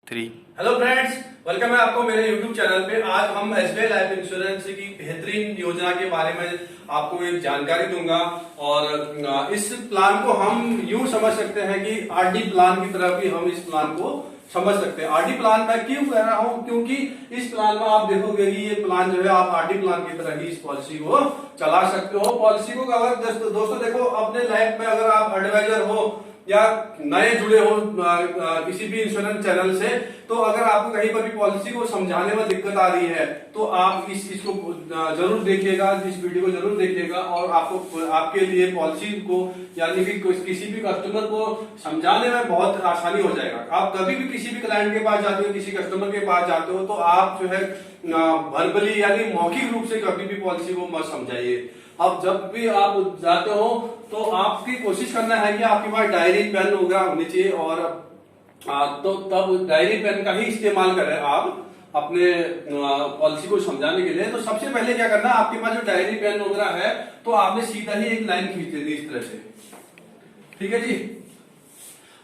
3। Hello friends, welcome है आपको मेरे यूट्यूब चैनल पे। आज हम एसबीआई लाइफ इंश्योरेंस की बेहतरीन योजना के बारे में आपको एक जानकारी दूंगा। और इस प्लान को हम यूं समझ सकते हैं कि आरडी प्लान की तरह भी हम इस प्लान को समझ सकते हैं। आरडी प्लान मैं क्यों कह रहा हूं, क्योंकि इस प्लान में आप देखोगे कि ये प्लान जो है आप आरडी प्लान की तरह ही इस पॉलिसी को चला सकते हो। पॉलिसी को अगर दोस्तों देखो, अपने लाइफ में अगर आप एडवाइजर हो या नए जुड़े हो किसी भी इंश्योरेंस चैनल से, तो अगर आपको कहीं पर भी पॉलिसी को समझाने में दिक्कत आ रही है तो आप इस चीज को जरूर देखिएगा, इस वीडियो को जरूर देखिएगा। और आपको आपके लिए पॉलिसी को यानी कि किसी भी कस्टमर को समझाने में बहुत आसानी हो जाएगा। आप कभी भी किसी भी क्लाइंट के पास जाते हो, किसी कस्टमर के पास जाते हो, तो आप जो है वर्बली यानी मौखिक रूप से कभी भी पॉलिसी को मत समझाइए। अब जब भी आप जाते हो तो आपकी कोशिश करना है कि आपके पास डायरी पेन वगैरह होनी चाहिए, और तो तब डायरी पेन का ही इस्तेमाल करें आप अपने पॉलिसी को समझाने के लिए। तो सबसे पहले क्या करना है, आपके पास जो डायरी पेन वगैरह है तो आपने सीधा ही एक लाइन खींच देनी इस तरह से। ठीक है जी।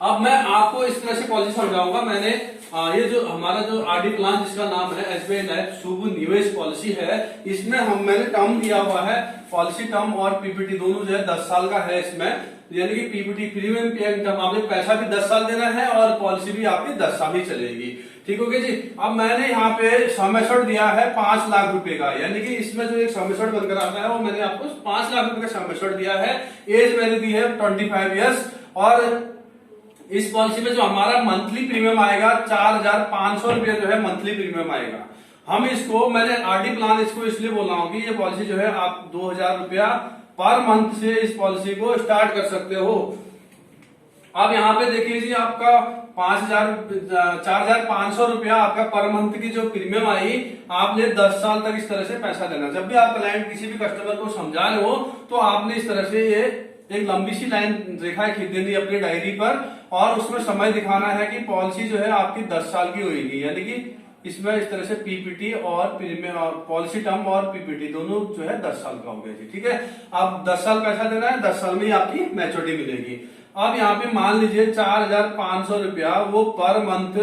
अब मैं आपको इस तरह से पॉलिसी समझाऊंगा। मैंने ये जो हमारा जो आरडी प्लान जिसका नाम है एसबीआई लाइफ शुभ निवेश पॉलिसी है, इसमें मैंने टर्म दिया हुआ है, पॉलिसी टर्म और पीपीटी दोनों जो है 10 साल का है इसमें। यानी कि पीपीटी प्रीमियम पेइंग टर्म, आपने पैसा भी 10 साल देना है और पॉलिसी भी आपकी 10 साल ही चलेगी। ठीक हो गया जी। अब मैंने यहाँ पे सम एश्योर्ड दिया है 5 लाख रुपए का, यानी कि इसमें जो एक सम एश्योर्ड बनकर आता है वो मैंने आपको 5 लाख रुपए का सम एश्योर्ड दिया है। एज मैंने दी है 25 ईयर्स। और इस पॉलिसी में जो हमारा मंथली प्रीमियम आएगा 4,500 रुपये जो है मंथली प्रीमियम आएगा। हम इसको, मैंने आरडी प्लान इसको इसलिए बोल रहा हूं कि ये पॉलिसी जो है आप 2,000 रुपया पर मंथ से इस पॉलिसी को स्टार्ट कर सकते हो। अब यहाँ पे देखिए जी, आपका 4,500 रुपया आपका पर मंथ की जो प्रीमियम आई, आपने 10 साल तक इस तरह से पैसा देना। जब भी आप क्लाइंट किसी भी कस्टमर को समझा रहे हो तो आपने इस तरह से ये एक लंबी सी लाइन रेखाएं खींच देनी अपनी डायरी पर, और उसमें समय दिखाना है कि पॉलिसी जो है आपकी 10 साल की होगी। यानी कि इसमें इस तरह से पीपीटी और प्रीमियम और पॉलिसी टर्म और पीपीटी दोनों जो है 10 साल का हो गया जी। ठीक है। अब 10 साल पैसा देना है, 10 साल में ही आपकी मैच्योरिटी मिलेगी। अब यहाँ पे मान लीजिए 4,500 रुपया वो पर मंथ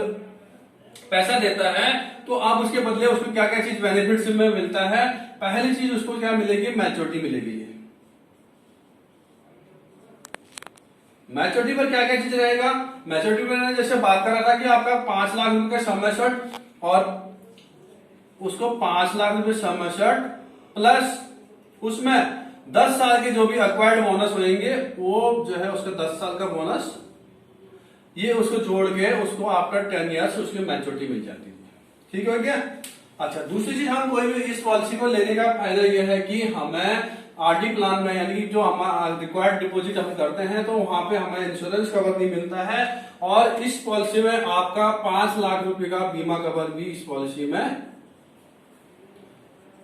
पैसा देता है, तो अब उसके बदले उसको क्या क्या चीज बेनिफिट्स में मिलता है। पहली चीज उसको क्या मिलेगी, मैच्योरिटी मिलेगी। मैच्योरिटी पर क्या क्या चीज रहेगा, मैच्योरिटी पर मैंने जैसे बात कर रहा था कि आपका 5 लाख रुपए का सम एश्योर्ड, और उसको 5 लाख रुपए सम एश्योर्ड प्लस उसमें 10 साल के जो भी एक्वायर्ड बोनस होंगे वो जो है उसका 10 साल का बोनस, ये उसको जोड़ के उसको आफ्टर 10 ईयर्स उसकी मैच्योरिटी मिल जाती है। ठीक हो गया। अच्छा, दूसरी चीज, हम कोई भी इस पॉलिसी को लेने का फायदा यह है कि हमें आरडी प्लान में यानी कि जो हमारा रिक्वायर्ड डिपॉजिट हम करते हैं तो वहां पे हमें इंश्योरेंस कवर नहीं मिलता है, और इस पॉलिसी में आपका 5 लाख रुपए का बीमा कवर भी इस पॉलिसी में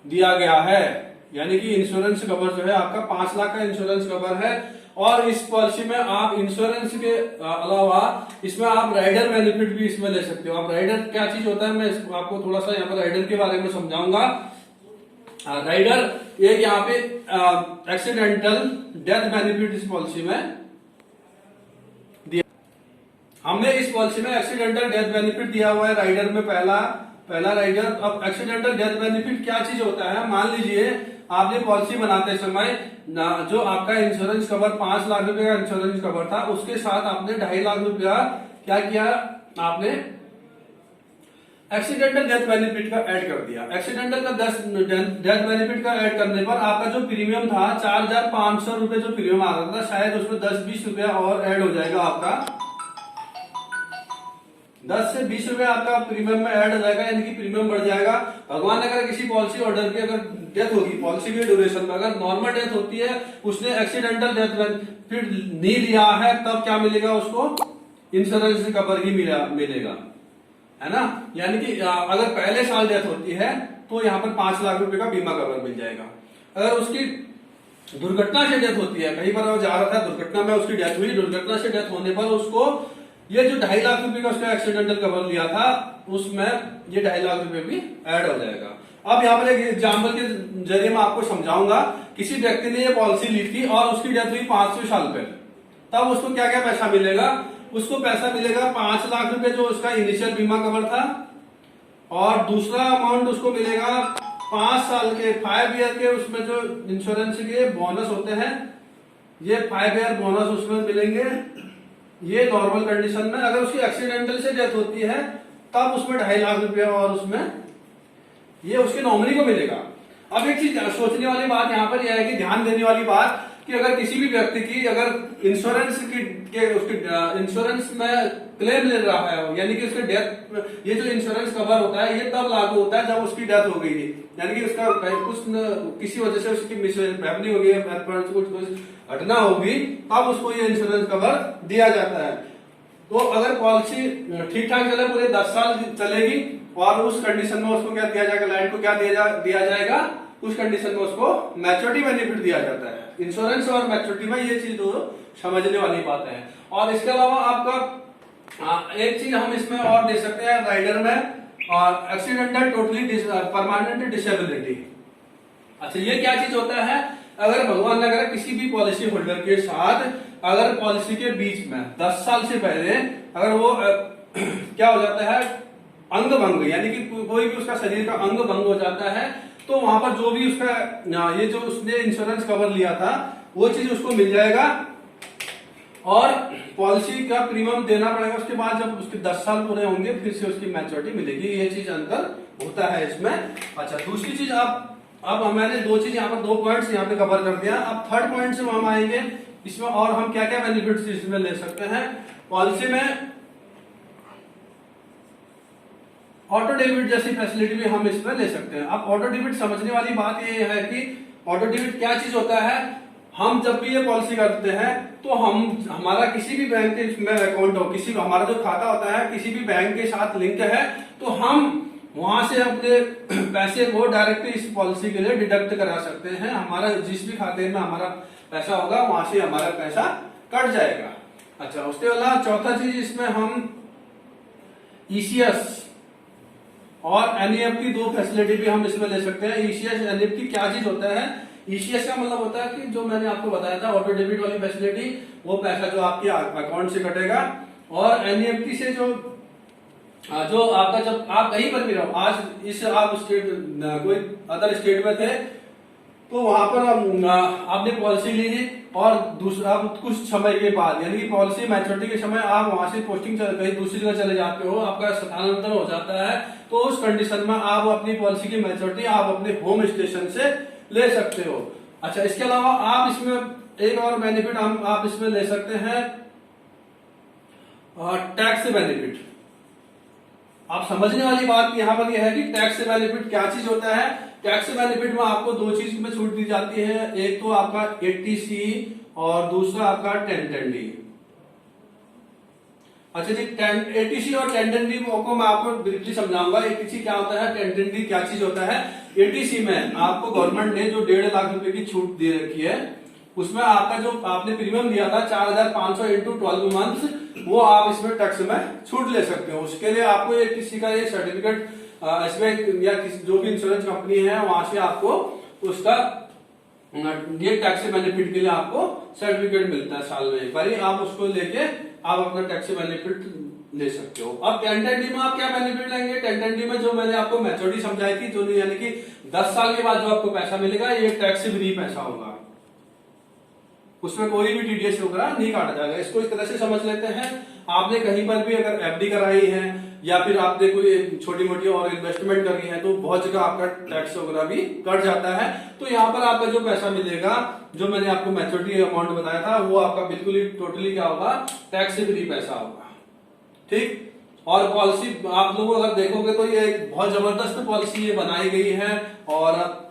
दिया गया है। यानी कि इंश्योरेंस कवर जो है आपका 5 लाख का इंश्योरेंस कवर है। और इस पॉलिसी में आप इंश्योरेंस के अलावा इसमें आप राइडर बेनिफिट भी इसमें ले सकते हो। आप राइडर क्या चीज होता है, मैं आपको थोड़ा सा यहाँ पर राइडर के बारे में समझाऊंगा। राइडर एक यहाँ पे एक्सीडेंटल डेथ बेनिफिट इस पॉलिसी में दिया। हमने इस पॉलिसी में एक्सीडेंटल डेथ बेनिफिट दिया हुआ है राइडर में, पहला राइडर। अब एक्सीडेंटल डेथ बेनिफिट क्या चीज होता है, मान लीजिए आपने पॉलिसी बनाते समय जो आपका इंश्योरेंस कवर 5 लाख रुपए का इंश्योरेंस कवर था, उसके साथ आपने 2.5 लाख रुपया क्या किया, आपने एक्सीडेंटल डेथ बेनिफिट का ऐड कर दिया। एक्सीडेंटल का डेथ बेनिफिट का ऐड करने पर आपका जो प्रीमियम था 4,500 रुपए जो प्रीमियम आ रहा था, शायद उसमें 10-20 रुपया और ऐड हो जाएगा। आपका 10 से 20 रुपया आपका प्रीमियम में ऐड हो जाएगा, यानी कि प्रीमियम बढ़ जाएगा। भगवान अगर किसी पॉलिसी होल्डर की अगर डेथ होगी पॉलिसी के ड्यूरेशन में, अगर नॉर्मल डेथ होती है, उसने एक्सीडेंटल डेथ बेनिफिट नहीं लिया है, तब क्या मिलेगा उसको, इंश्योरेंस कवर ही मिलेगा, है ना। यानी कि अगर पहले साल डेथ होती है तो यहाँ पर 5 लाख रुपए का बीमा कवर मिल जाएगा। अगर उसकी दुर्घटना से डेथ होती है, कहीं पर वो जा रहा था, दुर्घटना में उसकी डेथ हुई, दुर्घटना से डेथ होने पर उसको ये जो 2.5 लाख रुपए का उसका एक्सीडेंटल कवर लिया था, उसमें ये 2.5 लाख रुपए भी ऐड हो जाएगा। अब यहाँ पर एक एग्जाम्पल के जरिए मैं आपको समझाऊंगा। किसी व्यक्ति ने ये पॉलिसी ली थी और उसकी डेथ हुई 500 साल पहले, तब उसको क्या क्या पैसा मिलेगा। उसको पैसा मिलेगा 5 लाख रुपए जो उसका इनिशियल बीमा कवर था, और दूसरा अमाउंट उसको मिलेगा 5 साल के 5 ईयर के उसमें जो इंश्योरेंस के बोनस होते हैं, ये 5 ईयर बोनस उसमें मिलेंगे। ये नॉर्मल कंडीशन में, अगर उसकी एक्सीडेंटल से डेथ होती है तब उसमें 2.5 लाख रुपया और उसमें ये उसके नॉमिनी को मिलेगा। अब एक चीज सोचने वाली बात यहाँ पर यह है कि ध्यान देने वाली बात कि अगर किसी भी व्यक्ति की अगर इंश्योरेंस उसकी इंश्योरेंस में क्लेम ले रहा है, यानी कि उसके डेथ, ये जो इंश्योरेंस कवर होता है ये तब लागू होता है जब उसकी डेथ हो गई है, यानी कि उसका कुछ किसी वजह से उसकी फैमिली हो गई है, कुछ घटना होगी, तब उसको ये इंश्योरेंस कवर दिया जाता है। तो अगर पॉलिसी ठीक ठाक चले, पूरे 10 साल चलेगी, और उस कंडीशन में उसको क्या दिया जाएगा, क्लाइंट को क्या दिया जाएगा, उस कंडीशन में उसको मैच्योरिटी बेनिफिट दिया जाता है। इंश्योरेंस और मैच्योरिटी में ये चीज दो समझने वाली बात है। और इसके अलावा आपका एक चीज हम इसमें और दे सकते हैं राइडर में, और एक्सीडेंटल टोटली परमानेंट डिसेबिलिटी। अच्छा, ये क्या चीज होता है, अगर भगवान न करे किसी भी पॉलिसी होल्डर के साथ अगर पॉलिसी के बीच में 10 साल से पहले अगर वो क्या हो जाता है, अंग भंग, यानी कि कोई भी उसका शरीर का अंग भंग हो जाता है, तो वहां पर जो भी उसका ये जो उसने इंश्योरेंस कवर लिया था वो चीज उसको मिल जाएगा, और पॉलिसी का प्रीमियम देना पड़ेगा। उसके बाद जब उसके 10 साल पूरे होंगे फिर से उसकी मैच्योरिटी मिलेगी। ये चीज अंतर होता है इसमें। अच्छा, दूसरी चीज अब मैंने 2 चीज यहाँ पर 2 पॉइंट्स यहाँ पे कवर कर दिया। अब थर्ड पॉइंट से हम आएंगे इसमें, और हम क्या क्या बेनिफिट्स इसमें ले सकते हैं। पॉलिसी में ऑटो डेबिट जैसी फैसिलिटी भी हम इसमें ले सकते हैं। अब ऑटो डेबिट समझने वाली बात ये है कि ऑटो डेबिट क्या चीज होता है। हम जब भी ये पॉलिसी करते हैं तो हमारा किसी भी बैंक के अकाउंट हो, हमारा जो खाता होता है किसी भी बैंक के साथ लिंक है, तो हम वहां से अपने पैसे को डायरेक्टली इस पॉलिसी के लिए डिडक्ट करा सकते हैं। हमारा जिस भी खाते में हमारा पैसा होगा वहां से हमारा पैसा कट जाएगा। अच्छा, उसके अलावा चौथा चीज इसमें हम ईसीएस और एनईएफटी 2 फैसिलिटी भी हम इसमें ले सकते हैं। ईसीएस एनईएफटी क्या चीज होता है, ईसीएस का मतलब होता है कि जो मैंने आपको बताया था ऑटो डेबिट वाली फैसिलिटी, वो पैसा जो आपके अकाउंट से कटेगा, और एनईएफटी से जो आपका जब आप कहीं पर भी रहो, आज इस आप स्टेट कोई अदर स्टेट में थे तो वहां पर आपने पॉलिसी ली थी, और दूसरा कुछ समय के बाद यानी कि पॉलिसी मैच्योरिटी के समय आप वहां से पोस्टिंग कहीं दूसरी जगह चले जाते हो, आपका स्थानांतरण हो जाता है, तो उस कंडीशन में आप अपनी पॉलिसी की मैच्योरिटी आप अपने होम स्टेशन से ले सकते हो। अच्छा, इसके अलावा आप इसमें एक और बेनिफिट आप इसमें ले सकते हैं टैक्स बेनिफिट। आप समझने वाली बात यहाँ पर यह है कि टैक्स बेनिफिट क्या चीज होता है। टैक्स बेनिफिट में आपको 2 चीज में छूट दी जाती है, एक तो आपका 80C और दूसरा आपका 1010D। अच्छा जी, 80C और 1010D को मैं आपको ब्रीफली समझाऊंगा। 80C क्या होता है, 1010D क्या चीज होता है। 80C में आपको गवर्नमेंट ने जो 1.5 लाख रुपए की छूट दे रखी है, उसमें आपका जो आपने प्रीमियम दिया था 4500 इंटू 12 मंथ, वो आप इसमें टैक्स में छूट ले सकते हो। उसके लिए आपको एक किसी का ये सर्टिफिकेट एसबीआई या जो भी इंश्योरेंस कंपनी है वहां से आपको उसका ये टैक्स बेनिफिट के लिए आपको सर्टिफिकेट मिलता है साल में एक बार, आप उसको लेके आप अपना टैक्स बेनिफिट ले सकते हो। अब 1010D में आप क्या बेनिफिट लेंगे। 1010D में जो मैंने आपको मैच्योरिटी समझाई थी, जो यानी कि 10 साल के बाद जो आपको पैसा मिलेगा ये टैक्स फ्री पैसा होगा, उसमें कोई भी टीडीएस वगैरह नहीं काटा जाएगा। इसको इस तरह से समझ लेते हैं, आपने कहीं पर भी अगर एफडी कराई है या फिर आपने कोई छोटी मोटी और इन्वेस्टमेंट करी है तो बहुत जगह आपका टैक्स वगैरह भी कट जाता है। तो यहाँ पर आपका जो पैसा मिलेगा, जो मैंने आपको मैच्योरिटी अमाउंट बताया था, वो आपका बिल्कुल ही टोटली क्या होगा, टैक्स फ्री पैसा होगा। ठीक, और पॉलिसी आप लोग अगर देखोगे तो ये बहुत जबरदस्त पॉलिसी ये बनाई गई है, और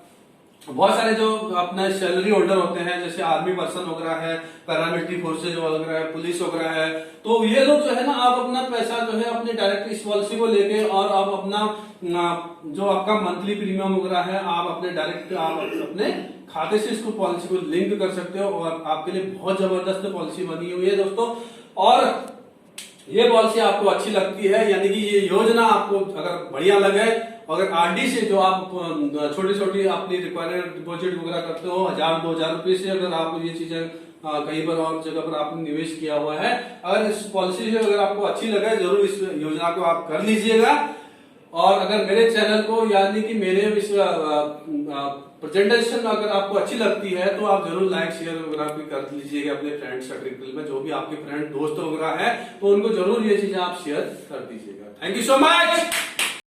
बहुत सारे जो अपने सैलरी होल्डर होते हैं जैसे आर्मी पर्सन वगैरह है, पैरामिलिट्री फोर्सेज वगैरह है, पुलिस वगैरह है, तो ये लोग जो है ना, आप अपना पैसा जो है अपने डायरेक्ट इस पॉलिसी को लेके और आप अपना जो आपका मंथली प्रीमियम वगैरह है आप अपने डायरेक्ट आप अपने खाते से इसको पॉलिसी को लिंक कर सकते हो, और आपके लिए बहुत जबरदस्त पॉलिसी बनी हुई है दोस्तों। और ये पॉलिसी आपको अच्छी लगती है, यानी कि ये योजना आपको अगर बढ़िया लगे, अगर आरडी से जो आप छोटी छोटी अपनी रिक्वायरमेंट डिपॉजिट वगैरह करते हो 1000-2000 रुपए से, अगर आप ये चीजें कहीं पर और जगह पर आपने निवेश किया हुआ है। अगर इस पॉलिसी जो अगर आपको अच्छी लगे जरूर इस योजना को आप कर लीजिएगा। और अगर मेरे चैनल को यानी कि मेरे इस प्रेजेंटेशन अगर आपको अच्छी लगती है तो आप जरूर लाइक शेयर वगैरह भी कर लीजिएगा अपने फ्रेंड सर्कल में, जो भी आपके फ्रेंड दोस्त वगैरह है तो उनको जरूर ये चीजें आप शेयर कर दीजिएगा। Thank you so much.